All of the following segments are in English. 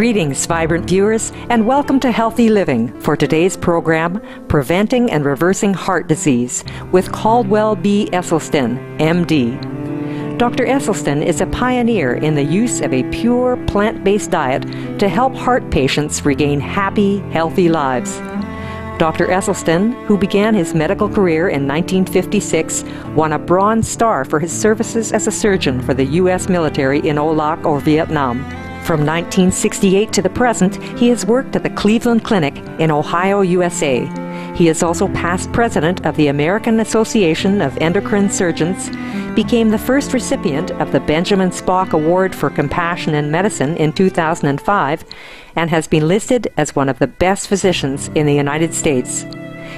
Greetings, vibrant viewers, and welcome to Healthy Living for today's program, Preventing and Reversing Heart Disease, with Caldwell B. Esselstyn, M.D. Dr. Esselstyn is a pioneer in the use of a pure plant-based diet to help heart patients regain happy, healthy lives. Dr. Esselstyn, who began his medical career in 1956, won a Bronze Star for his services as a surgeon for the U.S. military in Iraq or Vietnam. From 1968 to the present, he has worked at the Cleveland Clinic in Ohio, USA. He is also past president of the American Association of Endocrine Surgeons, became the first recipient of the Benjamin Spock Award for Compassion in Medicine in 2005, and has been listed as one of the best physicians in the United States.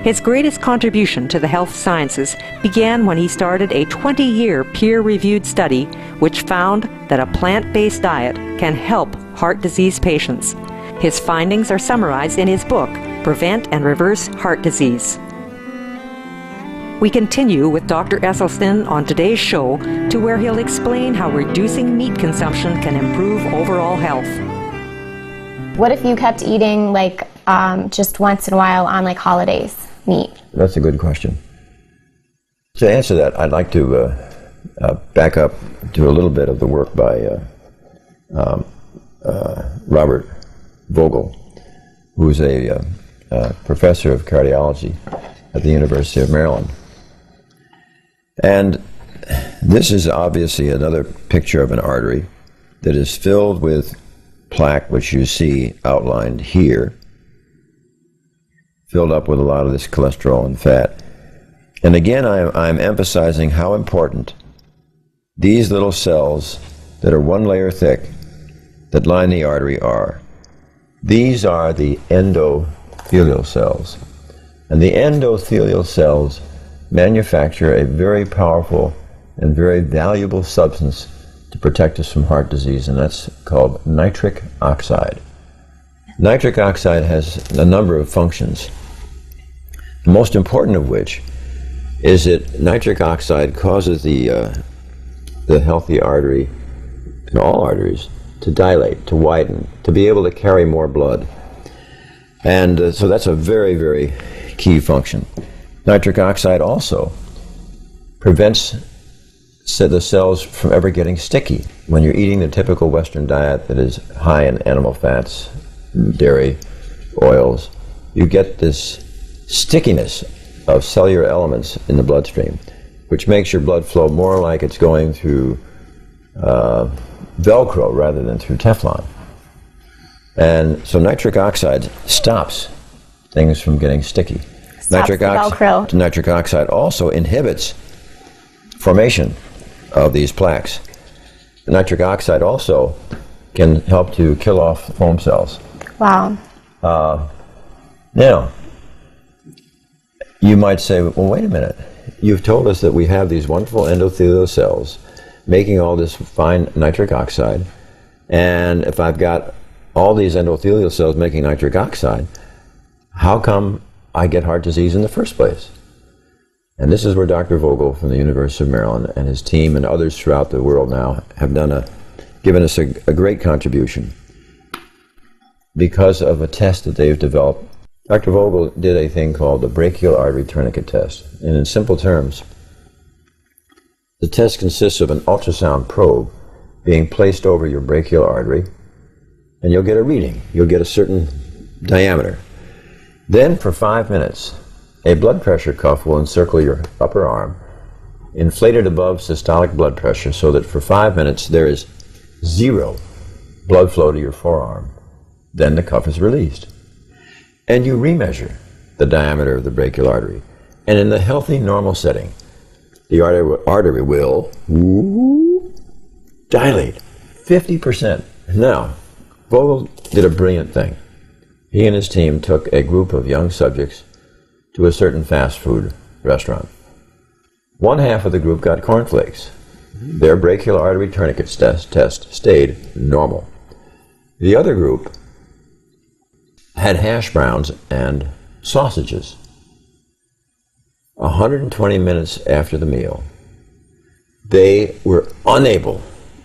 His greatest contribution to the health sciences began when he started a 20-year peer-reviewed study which found that a plant-based diet can help heart disease patients. His findings are summarized in his book, Prevent and Reverse Heart Disease. We continue with Dr. Esselstyn on today's show to where he'll explain how reducing meat consumption can improve overall health. What if you kept eating just once in a while on holidays, meat? That's a good question. To answer that, I'd like to back up to a little bit of the work by Robert Vogel, who's a professor of cardiology at the University of Maryland. And this is obviously another picture of an artery that is filled with plaque, which you see outlined here, filled up with a lot of this cholesterol and fat. And again, I'm emphasizing how important these little cells that are one layer thick that line the artery are. These are the endothelial cells. And the endothelial cells manufacture a very powerful and very valuable substance to protect us from heart disease, and that's called nitric oxide. Nitric oxide has a number of functions, the most important of which is that nitric oxide causes the healthy artery, and all arteries, to dilate, to widen, to be able to carry more blood. And so that's a very, very key function. Nitric oxide also prevents the cells from ever getting sticky. When you're eating the typical Western diet that is high in animal fats, dairy, oils, you get this stickiness of cellular elements in the bloodstream, which makes your blood flow more like it's going through Velcro rather than through Teflon. And so nitric oxide stops things from getting sticky. Nitric oxide also inhibits formation of these plaques. Nitric oxide also can help to kill off foam cells. Wow. Now, you might say, well, wait a minute. You've told us that we have these wonderful endothelial cells making all this fine nitric oxide, and if I've got all these endothelial cells making nitric oxide, how come I get heart disease in the first place? And this is where Dr. Vogel from the University of Maryland and his team and others throughout the world now have given us a great contribution because of a test that they've developed. Dr. Vogel did a thing called the brachial artery tourniquet test. And in simple terms, the test consists of an ultrasound probe being placed over your brachial artery, and you'll get a reading. You'll get a certain diameter. Then for 5 minutes, a blood pressure cuff will encircle your upper arm, inflated above systolic blood pressure, so that for 5 minutes there is zero blood flow to your forearm. Then the cuff is released. And you remeasure the diameter of the brachial artery. And in the healthy, normal setting, the artery will dilate 50%. Now, Vogel did a brilliant thing. He and his team took a group of young subjects to a certain fast food restaurant. One half of the group got cornflakes. Their brachial artery tourniquet test stayed normal. The other group had hash browns and sausages. 120 minutes after the meal, they were unable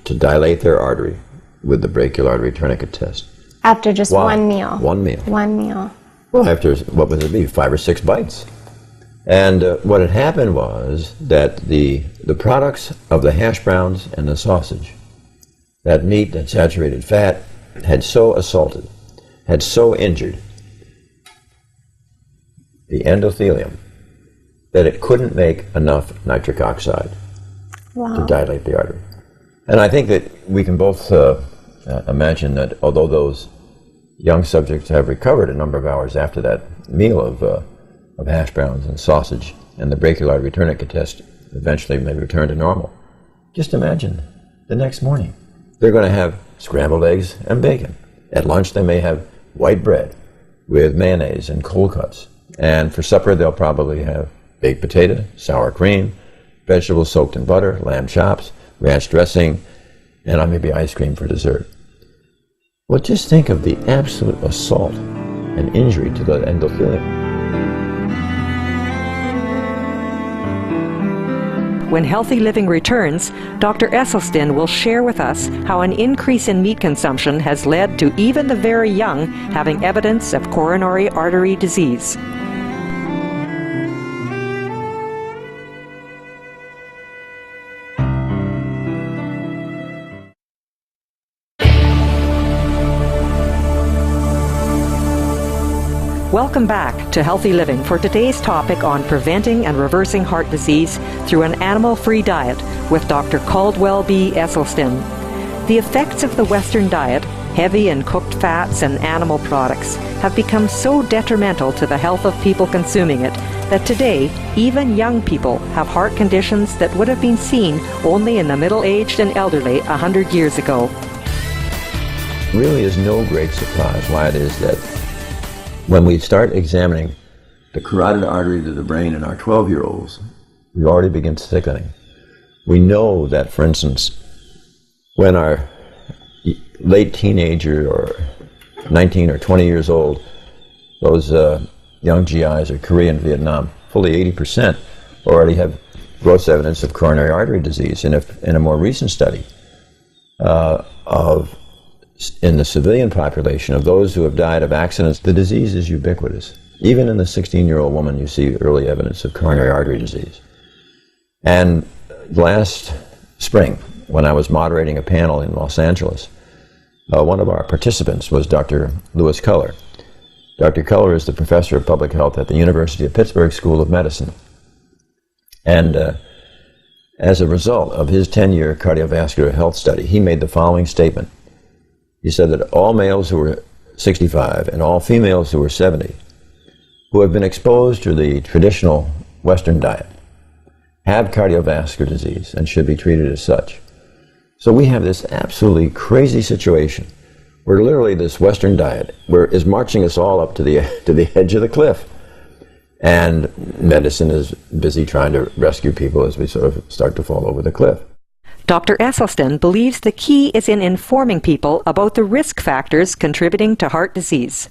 to dilate their artery with the brachial artery tourniquet test. After just Why? one meal. One meal. One meal. Well, after, what would it be, 5 or 6 bites. And what had happened was that the products of the hash browns and the sausage, that meat, that saturated fat, had so assaulted, had so injured the endothelium that it couldn't make enough nitric oxide to dilate the artery. And I think that we can both imagine that although those young subjects have recovered a number of hours after that meal of hash browns and sausage, and the brachial artery tourniquet test eventually may return to normal, just imagine the next morning they're going to have scrambled eggs and bacon. At lunch they may have white bread with mayonnaise and cold cuts. And for supper they'll probably have baked potato, sour cream, vegetables soaked in butter, lamb chops, ranch dressing, and maybe ice cream for dessert. Well, just think of the absolute assault and injury to the endothelium. When Healthy Living returns, Dr. Esselstyn will share with us how an increase in meat consumption has led to even the very young having evidence of coronary artery disease. Welcome back to Healthy Living for today's topic on preventing and reversing heart disease through an animal-free diet with Dr. Caldwell B. Esselstyn. The effects of the Western diet, heavy in cooked fats and animal products, have become so detrimental to the health of people consuming it that today even young people have heart conditions that would have been seen only in the middle-aged and elderly 100 years ago. Really is no great surprise why it is that when we start examining the carotid artery to the brain in our 12-year-olds, we already begin sickening. We know that, for instance, when our late teenager or 19 or 20 years old, those young GIs or Korea and Vietnam, fully 80% already have gross evidence of coronary artery disease. And if in a more recent study in the civilian population of those who have died of accidents, the disease is ubiquitous. Even in the 16-year-old woman, you see early evidence of coronary artery disease. And last spring, when I was moderating a panel in Los Angeles, one of our participants was Dr. Lewis Culler. Dr. Culler is the professor of public health at the University of Pittsburgh School of Medicine. And as a result of his 10-year cardiovascular health study, he made the following statement. He said that all males who were 65 and all females who were 70 who have been exposed to the traditional Western diet have cardiovascular disease and should be treated as such. So we have this absolutely crazy situation where literally this Western diet is marching us all up to the edge of the cliff. And medicine is busy trying to rescue people as we sort of start to fall over the cliff. Dr. Esselstyn believes the key is in informing people about the risk factors contributing to heart disease.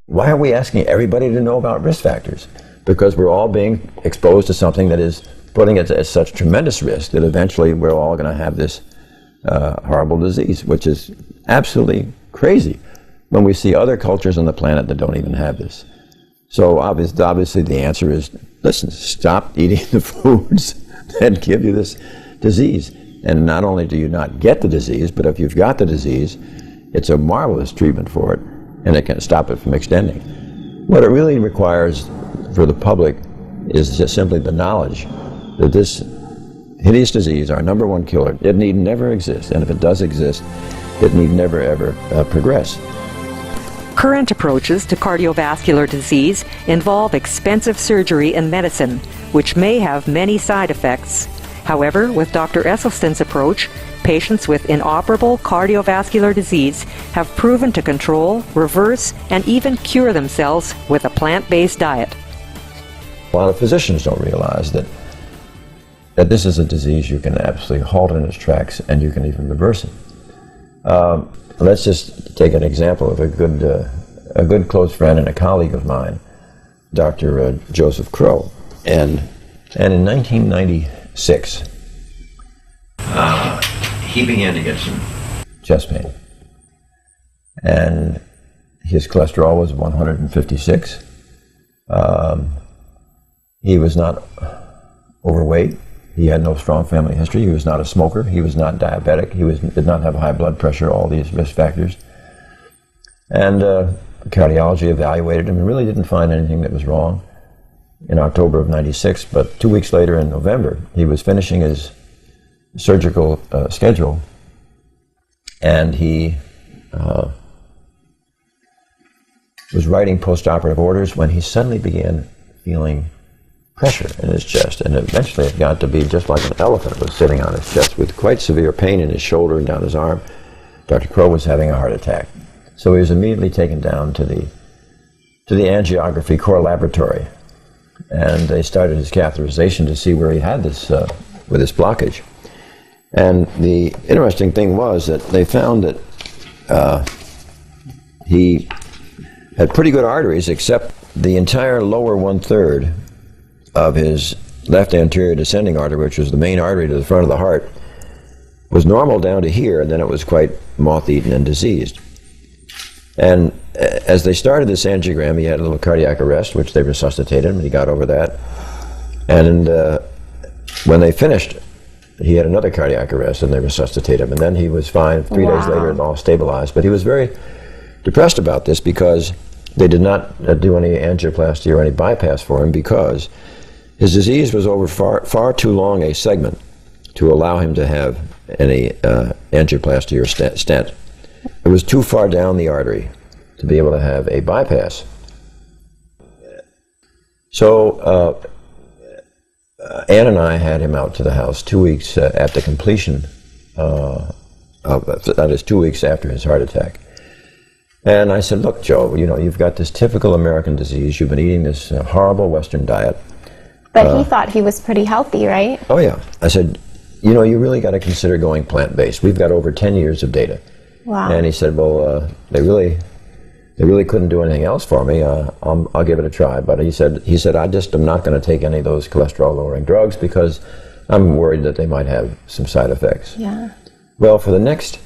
Why are we asking everybody to know about risk factors? Because we're all being exposed to something that is putting us at such tremendous risk that eventually we're all going to have this horrible disease, which is absolutely crazy when we see other cultures on the planet that don't even have this. So obviously the answer is, listen, stop eating the foods that give you this disease. And not only do you not get the disease, but if you've got the disease, it's a marvelous treatment for it, and it can stop it from extending. What it really requires for the public is just simply the knowledge that this hideous disease, our number one killer, it need never exist, and if it does exist, it need never ever progress. Current approaches to cardiovascular disease involve expensive surgery and medicine, which may have many side effects. However, with Dr. Esselstyn's approach, patients with inoperable cardiovascular disease have proven to control, reverse, and even cure themselves with a plant-based diet. A lot of physicians don't realize that this is a disease you can absolutely halt in its tracks, and you can even reverse it. Let's just take an example of a good close friend and a colleague of mine, Dr. Joseph Crow. And in 1996, he began to get some chest pain. and his cholesterol was 156. He was not overweight. He had no strong family history. He was not a smoker. He was not diabetic. He did not have high blood pressure, all these risk factors. And cardiology evaluated him and really didn't find anything that was wrong in October of 96. But 2 weeks later in November, he was finishing his surgical schedule, and he was writing postoperative orders when he suddenly began feeling pressure in his chest, and eventually it got to be just like an elephant was sitting on his chest with quite severe pain in his shoulder and down his arm. Dr. Crow was having a heart attack. So he was immediately taken down to the angiography core laboratory, and they started his catheterization to see where he had this with this blockage. And the interesting thing was that they found that he had pretty good arteries, except the entire lower 1/3 of his left anterior descending artery, which was the main artery to the front of the heart, was normal down to here, and then it was quite moth-eaten and diseased. And as they started this angiogram, he had a little cardiac arrest, which they resuscitated him, and he got over that. And when they finished, he had another cardiac arrest, and they resuscitated him. And then he was fine. 3 days later, it all stabilized. But he was very depressed about this because they did not do any angioplasty or any bypass for him, because his disease was over far too long a segment to allow him to have any angioplasty or stent. It was too far down the artery to be able to have a bypass. So Ann and I had him out to the house 2 weeks at the completion that is 2 weeks after his heart attack. And I said, look, Joe, you know, you've got this typical American disease. You've been eating this horrible Western diet. But he thought he was pretty healthy, right? Oh, yeah. I said, you know, you really got to consider going plant-based. We've got over 10 years of data. Wow. And he said, well, they really couldn't do anything else for me. I'll give it a try. But he said, I just am not going to take any of those cholesterol-lowering drugs because I'm worried that they might have some side effects. Yeah. Well, for the next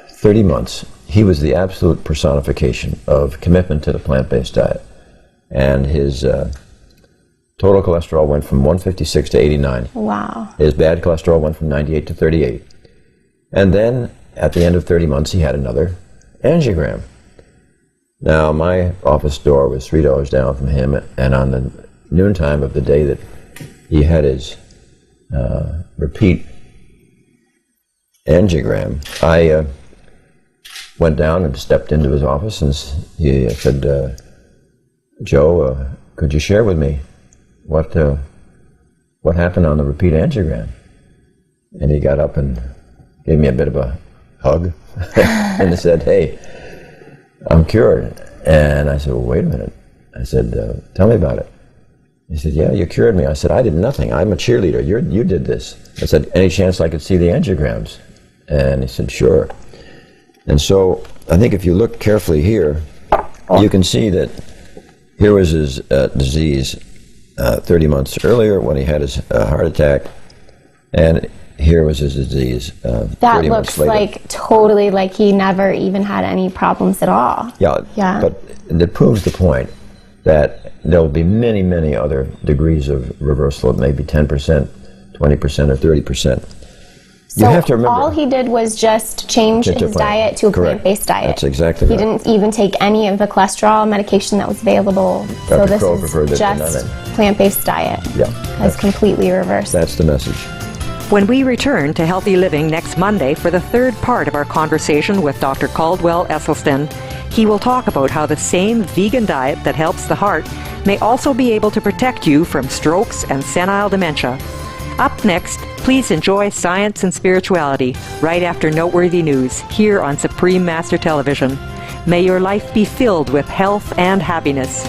30 months, he was the absolute personification of commitment to the plant-based diet. And his total cholesterol went from 156 to 89. Wow. His bad cholesterol went from 98 to 38. And then, at the end of 30 months, he had another angiogram. Now, my office door was 3 doors down from him, and on the noontime of the day that he had his repeat angiogram, I went down and stepped into his office, and he said, Joe, could you share with me what happened on the repeat angiogram? And he got up and gave me a bit of a hug and he said, hey, I'm cured. And I said, well, wait a minute. I said, tell me about it. He said, yeah, you cured me. I said, I did nothing. I'm a cheerleader. You did this. I said, any chance I could see the angiograms? And he said, sure. And so I think if you look carefully here, you can see that here was his disease 30 months earlier when he had his heart attack, and here was his disease 30 months later. That looks like totally like he never even had any problems at all. Yeah, but it proves the point that there will be many, many other degrees of reversal, maybe 10%, 20%, or 30%. So you have to remember, all he did was just change his diet to a plant-based diet. That's exactly right. He didn't even take any of the cholesterol medication that was available. So this is just plant-based diet. Yeah. Has completely reversed. That's the message. When we return to Healthy Living next Monday for the third part of our conversation with Dr. Caldwell Esselstyn, he will talk about how the same vegan diet that helps the heart may also be able to protect you from strokes and senile dementia. Up next, please enjoy Science and Spirituality right after Noteworthy News here on Supreme Master Television. May your life be filled with health and happiness.